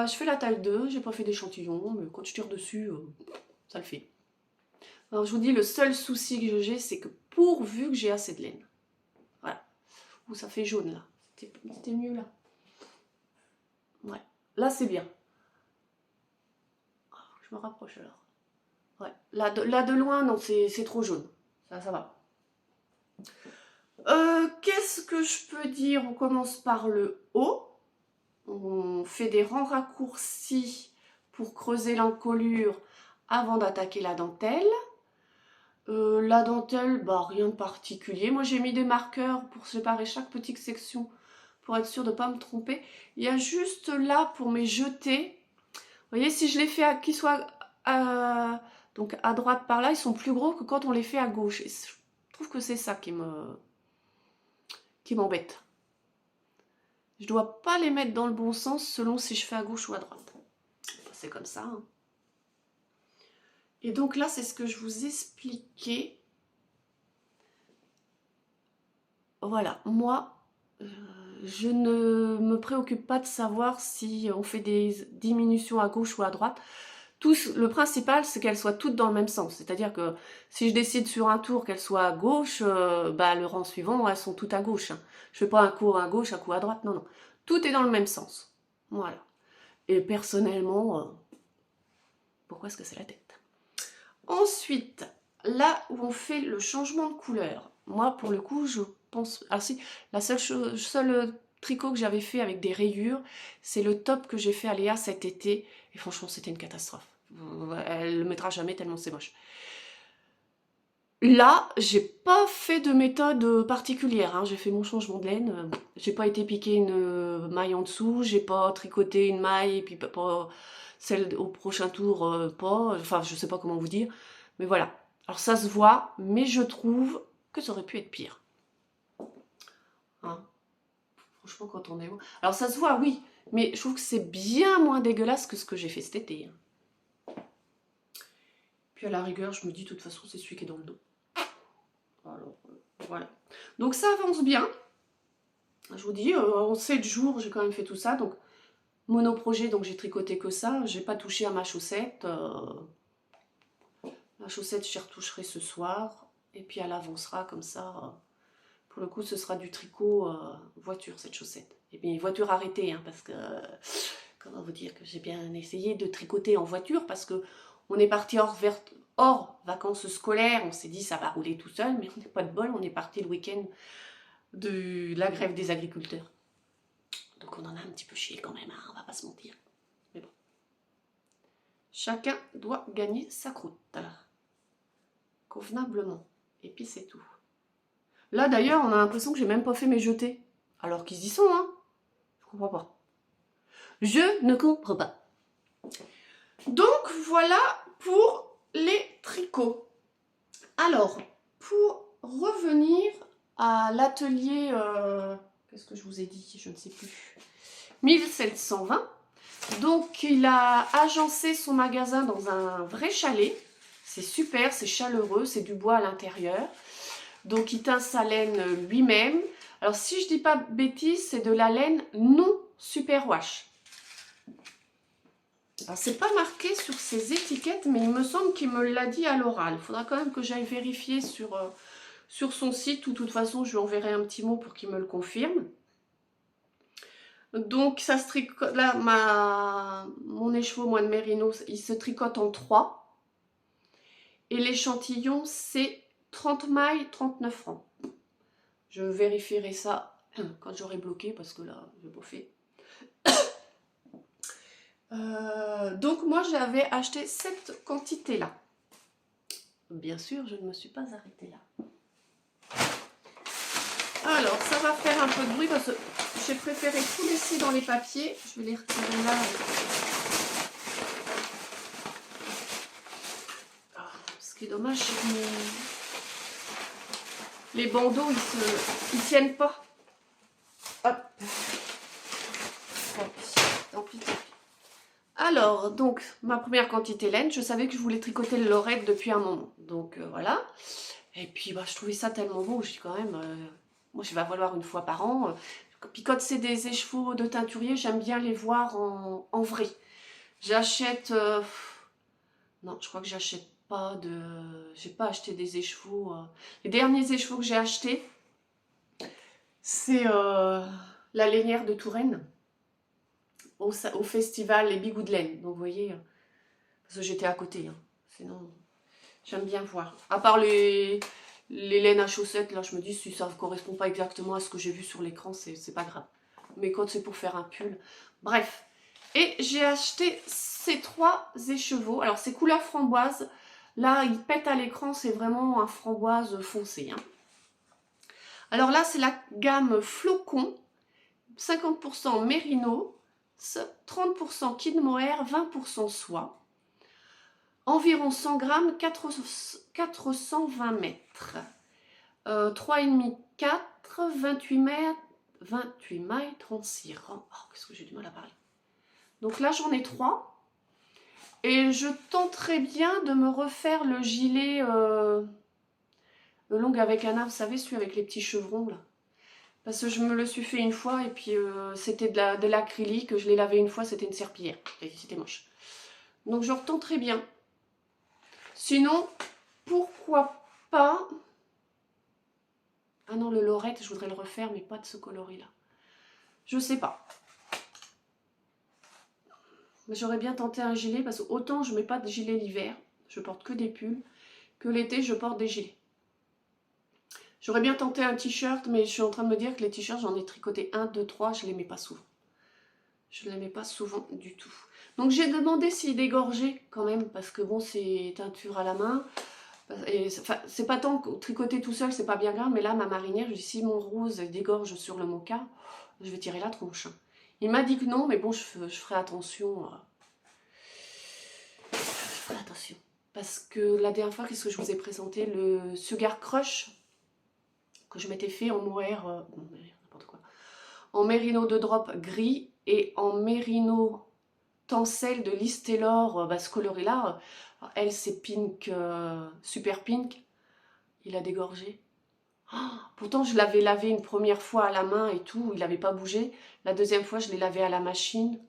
A: Je fais la taille 2, j'ai pas fait d'échantillon, mais quand je tire dessus, ça le fait. Alors je vous dis, le seul souci que j'ai, c'est que pourvu que j'ai assez de laine. Voilà. Ouh, ça fait jaune là. C'était mieux là. Ouais. Là, c'est bien. Je me rapproche alors. Ouais. Là de loin, non, c'est trop jaune. Ça va. Qu'est-ce que je peux dire? On commence par le haut. On fait des rangs raccourcis pour creuser l'encolure avant d'attaquer la dentelle. La dentelle, bah, rien de particulier. Moi, j'ai mis des marqueurs pour séparer chaque petite section pour être sûre de ne pas me tromper. Il y a juste là pour mes jetés. Vous voyez, si je les fais qu'ils soient donc à droite par là, ils sont plus gros que quand on les fait à gauche. Et je trouve que c'est ça qui m'embête. Je ne dois pas les mettre dans le bon sens selon si je fais à gauche ou à droite. C'est comme ça. Hein. Et donc là, c'est ce que je vous expliquais. Voilà, moi, je ne me préoccupe pas de savoir si on fait des diminutions à gauche ou à droite. Le principal, c'est qu'elles soient toutes dans le même sens. C'est-à-dire que si je décide sur un tour qu'elles soient à gauche, le rang suivant, elles sont toutes à gauche. Hein. Je ne fais pas un coup à gauche, un coup à droite, non. Tout est dans le même sens. Voilà. Et personnellement, pourquoi est-ce que c'est la tête? Ensuite, là où on fait le changement de couleur, moi, pour le coup, je pense... Alors si, la seule tricot que j'avais fait avec des rayures, c'est le top que j'ai fait à Léa cet été. Et franchement, c'était une catastrophe. Elle le mettra jamais tellement c'est moche. Là, j'ai pas fait de méthode particulière, hein. J'ai fait mon changement de laine. J'ai pas été piquer une maille en dessous, j'ai pas tricoté une maille et puis pas celle au prochain tour, pas. Enfin, je sais pas comment vous dire. Mais voilà. Alors ça se voit, mais je trouve que ça aurait pu être pire. Hein. Franchement, quand on est... Alors ça se voit, oui, mais je trouve que c'est bien moins dégueulasse que ce que j'ai fait cet été. Hein. Puis à la rigueur, je me dis, de toute façon, c'est celui qui est dans le dos. Alors, voilà. Donc ça avance bien. Je vous dis, en 7 jours, j'ai quand même fait tout ça. Donc, monoprojet, donc j'ai tricoté que ça. J'ai pas touché à ma chaussette. La chaussette, j'y retoucherai ce soir. Et puis elle avancera comme ça. Pour le coup, ce sera du tricot voiture, cette chaussette. Et bien, voiture arrêtée, hein, parce que... comment vous dire que j'ai bien essayé de tricoter en voiture, parce que on est parti hors vacances scolaires, on s'est dit ça va rouler tout seul, mais on n'est pas de bol, on est parti le week-end de la grève des agriculteurs. Donc on en a un petit peu chié quand même, hein, on va pas se mentir. Mais bon. Chacun doit gagner sa croûte. Convenablement. Et puis c'est tout. Là d'ailleurs, on a l'impression que j'ai même pas fait mes jetés. Alors qu'ils y sont, hein. Je comprends pas. Je ne comprends pas. Donc voilà pour les tricots. Alors, pour revenir à l'atelier, qu'est-ce que je vous ai dit? Je ne sais plus. 1720. Donc, il a agencé son magasin dans un vrai chalet. C'est super, c'est chaleureux, c'est du bois à l'intérieur. Donc, il teint sa laine lui-même. Alors, si je ne dis pas bêtise, c'est de la laine non superwash. Alors, c'est pas marqué sur ses étiquettes, mais il me semble qu'il me l'a dit à l'oral. Il faudra quand même que j'aille vérifier sur son site, ou de toute façon, je lui enverrai un petit mot pour qu'il me le confirme. Donc, ça se tricote, là, mon écheveau, moi, de Mérino, il se tricote en 3. Et l'échantillon, c'est 30 mailles, 39 francs. Je vérifierai ça quand j'aurai bloqué, parce que là, je vais bouffer. Donc moi j'avais acheté cette quantité là. Bien sûr, je ne me suis pas arrêtée là. Alors ça va faire un peu de bruit parce que j'ai préféré tout laisser dans les papiers. Je vais les retirer là. Ce qui est dommage, c'est que les bandeaux ils tiennent pas. Hop. Tant pis. Alors, donc, ma première quantité laine, je savais que je voulais tricoter le lorette depuis un moment. Donc, voilà. Et puis, bah, je trouvais ça tellement beau, je dis quand même, moi, je vais valoir une fois par an. Puis quand c'est des écheveaux de teinturier, j'aime bien les voir en vrai. J'achète... non, je crois que j'achète pas de... J'ai pas acheté des écheveaux... Les derniers écheveaux que j'ai achetés, c'est la lainière de Touraine. Au festival Les Bigoux de laine. Donc vous voyez, parce que j'étais à côté. Hein. Sinon, j'aime bien voir. À part les laines à chaussettes, là je me dis si ça ne correspond pas exactement à ce que j'ai vu sur l'écran, c'est pas grave. Mais quand c'est pour faire un pull, bref. Et j'ai acheté ces 3 écheveaux. Alors c'est couleur framboise. Là, il pète à l'écran, c'est vraiment un framboise foncé. Hein. Alors là, c'est la gamme Flocon, 50% Mérino, 30% Kid Mohair, 20% soie. Environ 100 grammes, 420 mètres. 3,5, 4, 28 mètres, 28 mailles, 36 rangs. Oh, qu'est-ce que j'ai du mal à parler. Donc là, j'en ai 3. Et je tenterai bien de me refaire le gilet le long avec Anna, vous savez, celui avec les petits chevrons là. Parce que je me le suis fait une fois et puis c'était de l'acrylique. Je l'ai lavé une fois, c'était une serpillière. C'était moche. Donc je retenterai bien. Sinon, pourquoi pas... Ah non, le lorette, je voudrais le refaire, mais pas de ce coloris-là. Je sais pas. Mais j'aurais bien tenté un gilet, parce que autant je mets pas de gilet l'hiver, je porte que des pulls, que l'été, je porte des gilets. J'aurais bien tenté un t-shirt, mais je suis en train de me dire que les t-shirts, j'en ai tricoté 1, 2, 3, je les mets pas souvent. Je ne les mets pas souvent du tout. Donc j'ai demandé s'il dégorgeait quand même, parce que bon, c'est teinture à la main. Et enfin, c'est pas tant que tricoter tout seul, c'est pas bien grave, mais là, ma marinière, je dis si mon rose dégorge sur le mocha, je vais tirer la tronche. Il m'a dit que non, mais bon, je ferai attention. Je ferai attention. Parce que la dernière fois, qu'est-ce que je vous ai présenté? Le Sugar Crush que je m'étais fait en mohair, n'importe quoi, en mérino de drop gris et en mérino tencel de Liz Taylor, ce coloris-là. Elle, c'est pink, super pink. Il a dégorgé. Oh, pourtant, je l'avais lavé une première fois à la main et tout, il n'avait pas bougé. La deuxième fois, je l'ai lavé à la machine.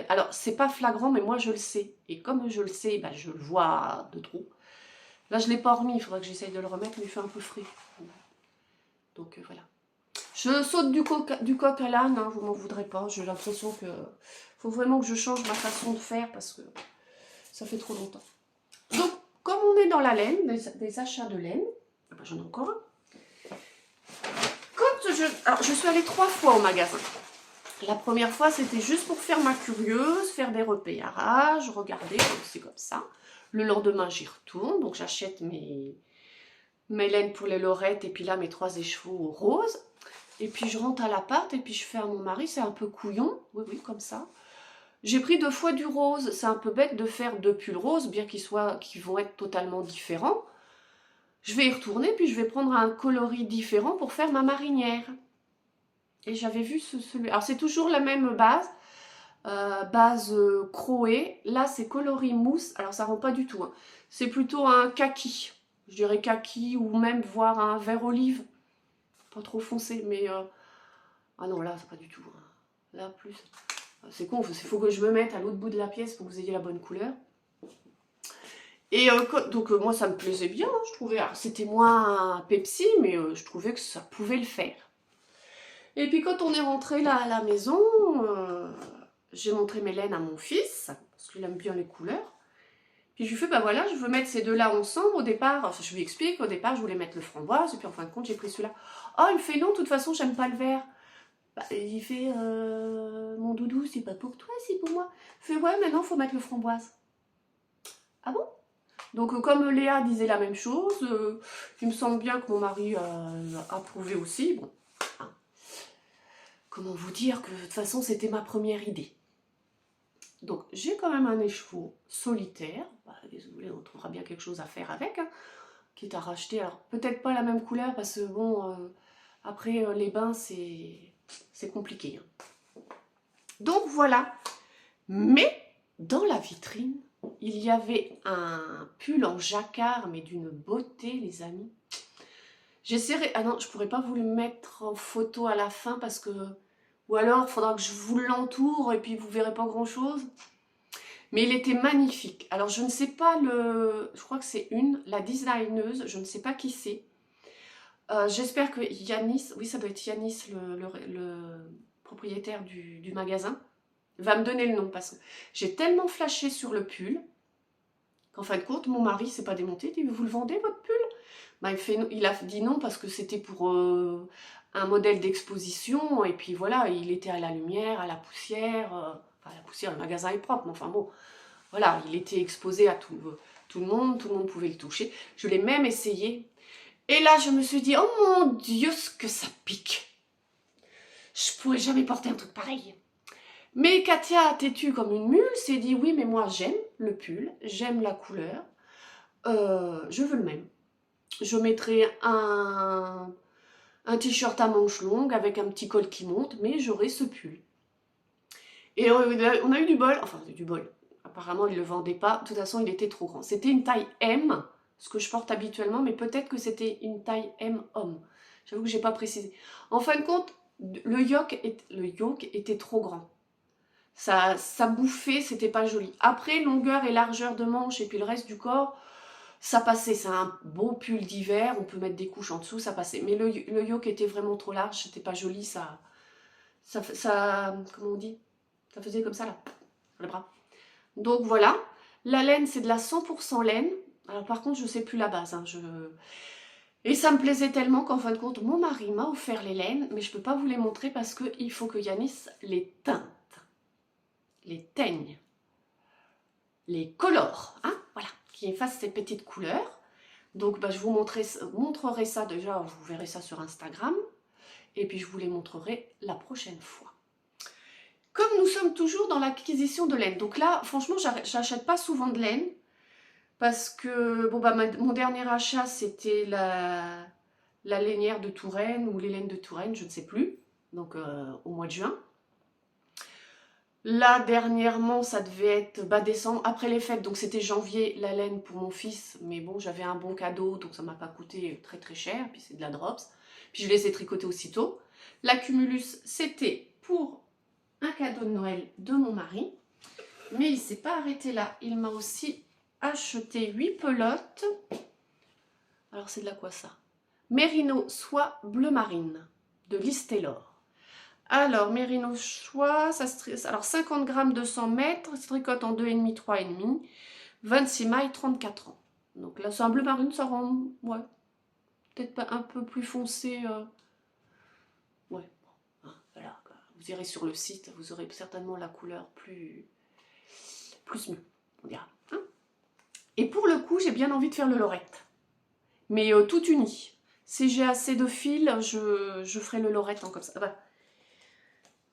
A: Alors, c'est pas flagrant, mais moi, je le sais. Et comme je le sais, ben, je le vois de trop. Là, je ne l'ai pas remis, il faudrait que j'essaye de le remettre, mais il fait un peu frais. Donc, voilà. Je saute du coq à l'âne, hein, vous m'en voudrez pas. J'ai l'impression que faut vraiment que je change ma façon de faire parce que ça fait trop longtemps. Donc, comme on est dans la laine, des achats de laine, ben, j'en ai encore un. Alors, je suis allée 3 fois au magasin. La première fois, c'était juste pour faire ma curieuse, faire des repérages, regarder, c'est comme ça. Le lendemain, j'y retourne, donc j'achète mes laines pour les lorettes et puis là, mes 3 écheveaux roses. Et puis, je rentre à l'appart et puis je fais à mon mari, c'est un peu couillon, oui, comme ça. J'ai pris 2 fois du rose, c'est un peu bête de faire 2 pulls roses, bien qu'ils vont être totalement différents. Je vais y retourner, puis je vais prendre un coloris différent pour faire ma marinière. Et j'avais vu celui... Alors, c'est toujours la même base. Base croé. Là, c'est coloris mousse. Alors, ça rend pas du tout. Hein. C'est plutôt un kaki. Je dirais kaki ou même voire un vert olive. Pas trop foncé, mais... Ah non, là, c'est pas du tout. Hein. Là, plus... C'est con, il faut que je me mette à l'autre bout de la pièce pour que vous ayez la bonne couleur. Et donc, moi, ça me plaisait bien. Hein, je trouvais... C'était moins Pepsi, mais je trouvais que ça pouvait le faire. Et puis quand on est rentré là à la maison, j'ai montré mes laines à mon fils, parce qu'il aime bien les couleurs. Puis je lui fais, bah voilà, je veux mettre ces deux-là ensemble. Au départ, enfin, je lui explique, au départ, je voulais mettre le framboise, et puis en fin de compte, j'ai pris celui-là. Oh, il me fait non, de toute façon, j'aime pas le vert. Bah, il fait, mon doudou, c'est pas pour toi, c'est pour moi. Il fait, ouais, maintenant, il faut mettre le framboise. Ah bon? Donc, comme Léa disait la même chose, il me semble bien que mon mari a approuvé aussi. Bon. Comment vous dire que de toute façon c'était ma première idée. Donc j'ai quand même un écheveau solitaire, bah, désolé, on trouvera bien quelque chose à faire avec, hein, qui est à racheter. Alors peut-être pas la même couleur parce que bon, après les bains c'est compliqué. Hein. Donc voilà, mais dans la vitrine, il y avait un pull en jacquard, mais d'une beauté les amis. J'essaierai, ah non, je pourrais pas vous le mettre en photo à la fin parce que... Ou alors, il faudra que je vous l'entoure et puis vous verrez pas grand-chose. Mais il était magnifique. Alors, je ne sais pas je crois que c'est la designeuse, je ne sais pas qui c'est. J'espère que Yanis, oui, ça doit être Yanis, le propriétaire du magasin, va me donner le nom parce que j'ai tellement flashé sur le pull qu'en fin de compte, mon mari s'est pas démonté. Il dit, vous le vendez, votre pull? Bah, il a dit non parce que c'était pour... un modèle d'exposition, et puis voilà, il était à la lumière, à la poussière, enfin la poussière, le magasin est propre, mais enfin bon, voilà, il était exposé à tout le monde pouvait le toucher, je l'ai même essayé, et là je me suis dit, oh mon Dieu, ce que ça pique, je pourrais jamais porter un truc pareil. Mais Katia, têtue comme une mule, s'est dit, oui, mais moi j'aime le pull, j'aime la couleur, je veux le même. Je mettrai un t-shirt à manches longues avec un petit col qui monte, mais j'aurai ce pull. Et on a eu du bol, enfin du bol, apparemment il ne le vendait pas, de toute façon il était trop grand. C'était une taille M, ce que je porte habituellement, mais peut-être que c'était une taille M homme. J'avoue que je n'ai pas précisé. En fin de compte, le yoke était trop grand. Ça bouffait, c'était pas joli. Après, longueur et largeur de manche et puis le reste du corps, ça passait, c'est un beau pull d'hiver, on peut mettre des couches en dessous, ça passait. Mais le yoke était vraiment trop large, c'était pas joli, ça, comment on dit? Ça faisait comme ça, là, sur les bras. Donc voilà, la laine, c'est de la 100% laine. Alors par contre, je sais plus la base, hein, Et ça me plaisait tellement qu'en fin de compte, mon mari m'a offert les laines, mais je peux pas vous les montrer parce qu'il faut que Yanis les teinte, les teigne. les colores, hein, voilà, qui effacent ces petites couleurs. Donc je vous montrerai ça déjà, vous verrez ça sur Instagram. Et puis je vous les montrerai la prochaine fois. Comme nous sommes toujours dans l'acquisition de laine, donc là, franchement, j'achète pas souvent de laine, parce que bon, mon dernier achat, c'était la lainière de Touraine, ou les laines de Touraine, je ne sais plus, donc au mois de juin. Là, dernièrement, ça devait être décembre, après les fêtes, donc c'était janvier, la laine pour mon fils, mais bon, j'avais un bon cadeau, donc ça m'a pas coûté très très cher, puis c'est de la drops, puis je les ai tricotés aussitôt. La Cumulus, c'était pour un cadeau de Noël de mon mari, mais il ne s'est pas arrêté là, il m'a aussi acheté 8 pelotes. Alors c'est de la quoi ça? Mérino soie bleu marine de Liz Taylor. Alors Mérino soie, alors 50 grammes 200 mètres, se tricote en 2,5, 3,5, 26 mailles, 34 ans. Donc là c'est un bleu marine, ça rend, ouais, peut-être pas un peu plus foncé, ouais, bon, hein, voilà. Vous irez sur le site, vous aurez certainement la couleur plus mieux, on dira. Hein, et pour le coup, j'ai bien envie de faire le lorette. Mais tout uni. Si j'ai assez de fil, je ferai le lorette en comme ça.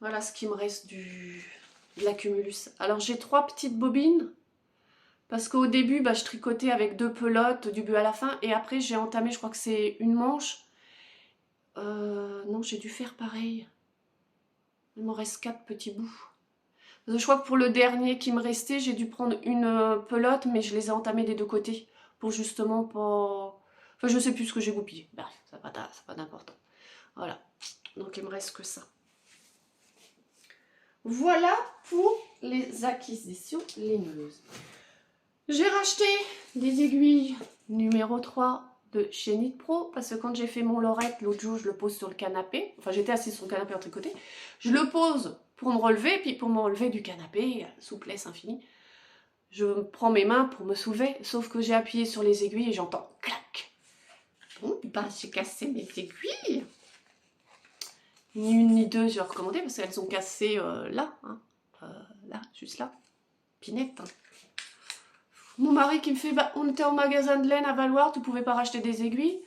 A: Voilà ce qui me reste de la Cumulus. Alors j'ai 3 petites bobines. Parce qu'au début, je tricotais avec 2 pelotes du début à la fin. Et après, j'ai entamé, je crois que c'est une manche. Non, j'ai dû faire pareil. Il me reste 4 petits bouts. Je crois que pour le dernier qui me restait, j'ai dû prendre une pelote, mais je les ai entamées des 2 côtés. Pour justement pas... Enfin, je sais plus ce que j'ai goupillé. Bref, ça n'a pas d'importance. Voilà. Donc, il me reste que ça. Voilà pour les acquisitions laineuses. J'ai racheté des aiguilles numéro 3 de chez Knit Pro, parce que quand j'ai fait mon lorette, l'autre jour, je le pose sur le canapé. Enfin, j'étais assise sur le canapé en tricoté. Je le pose pour me relever, puis pour me relever du canapé, souplesse infinie, je prends mes mains pour me soulever, sauf que j'ai appuyé sur les aiguilles et j'entends clac. Bon, j'ai cassé mes aiguilles. Ni une ni deux, j'ai recommandé parce qu'elles ont cassé là, hein, là, juste là, pinette. Hein. Mon mari qui me fait, on était en magasin de laine à Valoir, tu pouvais pas racheter des aiguilles.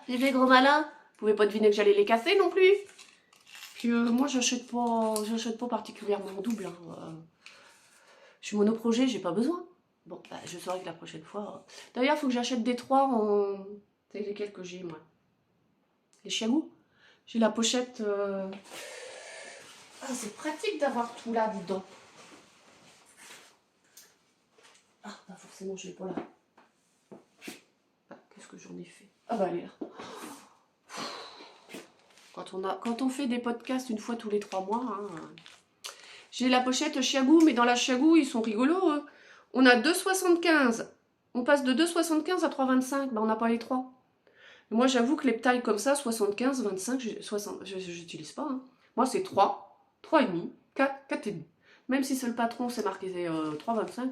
A: J'ai fait gros malin, vous pouvez pas deviner que j'allais les casser non plus. Puis moi, j'achète pas particulièrement en double. Hein. Je suis monoprojet, j'ai pas besoin. Bon, je saurai que la prochaine fois... D'ailleurs, il faut que j'achète des 3 en... C'est lesquels que j'ai, moi? Les chiagous. J'ai la pochette... Ah, c'est pratique d'avoir tout là, dedans. Ah, forcément, je l'ai pas là. Qu'est-ce que j'en ai fait? Ah elle est là. Quand on fait des podcasts une fois tous les 3 mois... Hein, j'ai la pochette Chiagou, mais dans la Chiagou, ils sont rigolos. Hein. On a 2,75. On passe de 2,75 à 3,25. On n'a pas les 3. Moi, j'avoue que les tailles comme ça, 75, 25, 60, je n'utilise pas. Hein. Moi, c'est 3, 3,5, 4, 4,5. Même si c'est le patron, c'est marqué 3,25,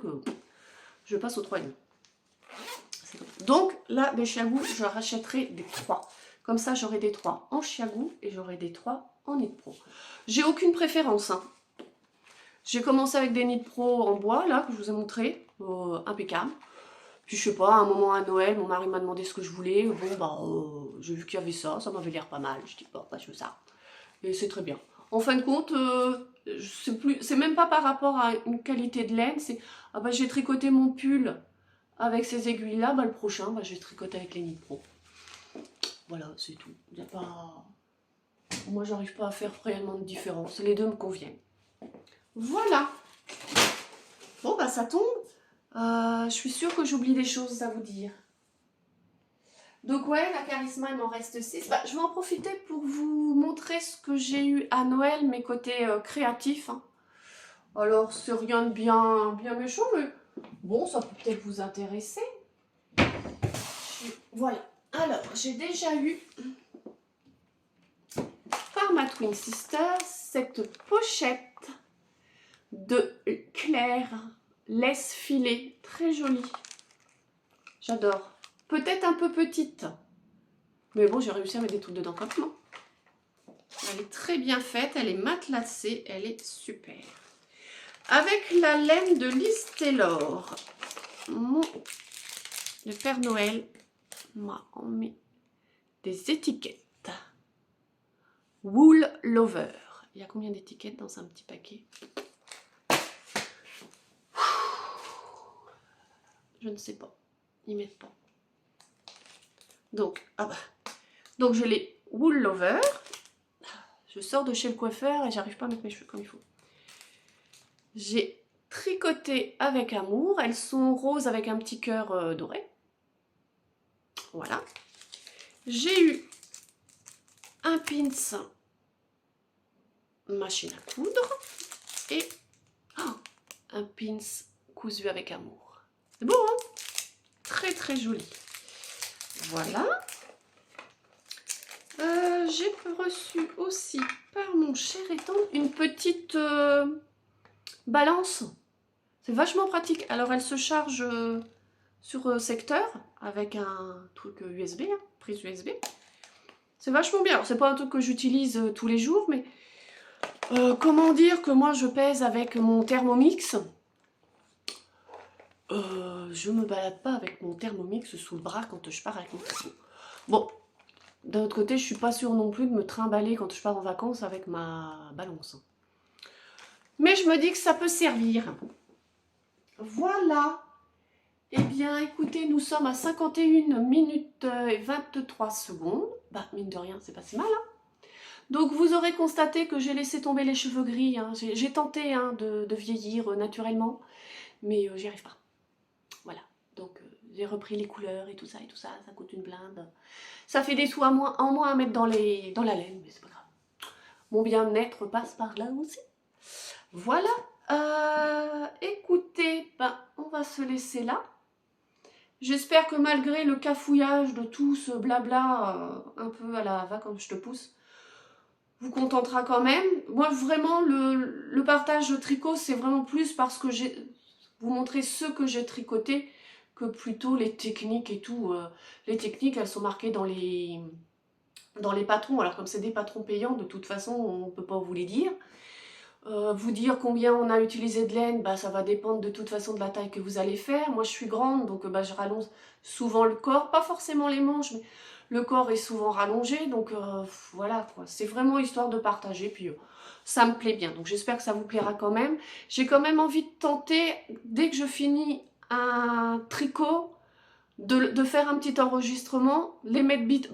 A: je passe au 3,5. Donc, là, des chiagous, je rachèterai des 3. Comme ça, j'aurai des 3 en chiagou et j'aurai des 3 en Knit Pro. J'ai aucune préférence. Hein. J'ai commencé avec des Knit Pro en bois, là, que je vous ai montré, impeccable. Puis je sais pas, à un moment à Noël, mon mari m'a demandé ce que je voulais. Bon, j'ai vu qu'il y avait ça m'avait l'air pas mal. Je dis, je veux ça. Et c'est très bien. En fin de compte, c'est même pas par rapport à une qualité de laine, c'est, j'ai tricoté mon pull avec ces aiguilles-là, le prochain, je vais tricoter avec les Knit Pro. Voilà, c'est tout. Y a pas... Moi, j'arrive pas à faire réellement de différence. Les deux me conviennent. Voilà. Bon, ça tombe. Je suis sûre que j'oublie des choses à vous dire. Donc ouais, la Charisma, il m'en reste 6. Je vais en profiter pour vous montrer ce que j'ai eu à Noël, mes côtés créatifs. Hein. Alors, c'est rien de bien méchant, mais bon, ça peut peut-être vous intéresser. Voilà. Alors, j'ai déjà eu, par ma Twin Sister, cette pochette de Claire laisse filet, très jolie. J'adore. Peut-être un peu petite, mais bon, j'ai réussi à mettre des trucs dedans comme moi. Elle est très bien faite, elle est matelassée, elle est super. avec la laine de Liz Taylor. Le Père Noël m'a mis des étiquettes. Wool Lover. Il y a combien d'étiquettes dans un petit paquet? Je ne sais pas. Ils mettent pas. Donc, donc je l'ai Wool Lover. Je sors de chez le coiffeur et j'arrive pas à mettre mes cheveux comme il faut. J'ai tricoté avec amour. Elles sont roses avec un petit cœur doré. Voilà. J'ai eu un pins machine à coudre et un pins cousu avec amour. C'est beau, hein? Très très joli. Voilà. J'ai reçu aussi par mon cher et tendre une petite balance. C'est vachement pratique. Alors elle se charge sur secteur avec un truc USB, hein, prise USB. C'est vachement bien. Alors c'est pas un truc que j'utilise tous les jours, mais comment dire que moi je pèse avec mon Thermomix. Je me balade pas avec mon Thermomix sous le bras quand je pars avec mon tricot. Bon, d'un autre côté, je suis pas sûre non plus de me trimballer quand je pars en vacances avec ma balance. Mais je me dis que ça peut servir. Voilà. Eh bien, écoutez, nous sommes à 51 minutes et 23 secondes. Bah, mine de rien, c'est pas si mal, hein. Donc, vous aurez constaté que j'ai laissé tomber les cheveux gris. Hein. J'ai tenté hein, de vieillir naturellement, mais j'y arrive pas. Voilà. Donc, j'ai repris les couleurs et tout ça, ça coûte une blinde. Ça fait des sous en moins à mettre dans la laine, mais c'est pas grave. Mon bien-être passe par là aussi. Voilà. Écoutez, ben, on va se laisser là. J'espère que malgré le cafouillage de tout ce blabla un peu à la va comme je te pousse, vous contentera quand même. Moi, vraiment, le partage de tricot, c'est vraiment plus parce que j'ai vous montrer ce que j'ai tricoté que plutôt les techniques et tout. Les techniques, elles sont marquées dans les patrons. Alors, comme c'est des patrons payants, de toute façon, on ne peut pas vous les dire. Vous dire combien on a utilisé de laine, bah, ça va dépendre de toute façon de la taille que vous allez faire. Moi je suis grande, donc bah, je rallonge souvent le corps, pas forcément les manches, mais le corps est souvent rallongé, donc voilà quoi. C'est vraiment histoire de partager, puis ça me plaît bien, donc j'espère que ça vous plaira quand même. J'ai quand même envie de tenter, dès que je finis un tricot, de faire un petit enregistrement, les mettre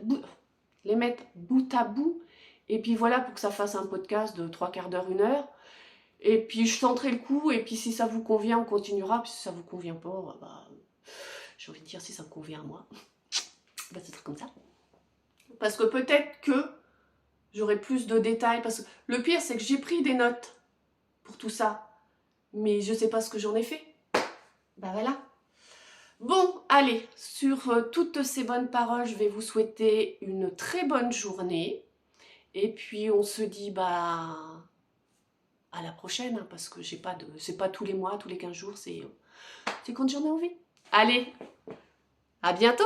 A: bout à bout, et puis voilà, pour que ça fasse un podcast de 3/4 d'heure, 1 heure. Et puis je tenterai le coup, et puis si ça vous convient, on continuera. Puis si ça vous convient pas, bah, j'ai envie de dire si ça me convient à moi, bah, c'est comme ça. Parce que peut-être que j'aurai plus de détails. Parce que le pire, c'est que j'ai pris des notes pour tout ça, mais je sais pas ce que j'en ai fait. Bah voilà. Bon, allez, sur toutes ces bonnes paroles, je vais vous souhaiter une très bonne journée. Et puis on se dit, bah, à la prochaine, hein, parce que c'est pas tous les mois, tous les 15 jours, c'est quand j'en ai envie. Allez, à bientôt!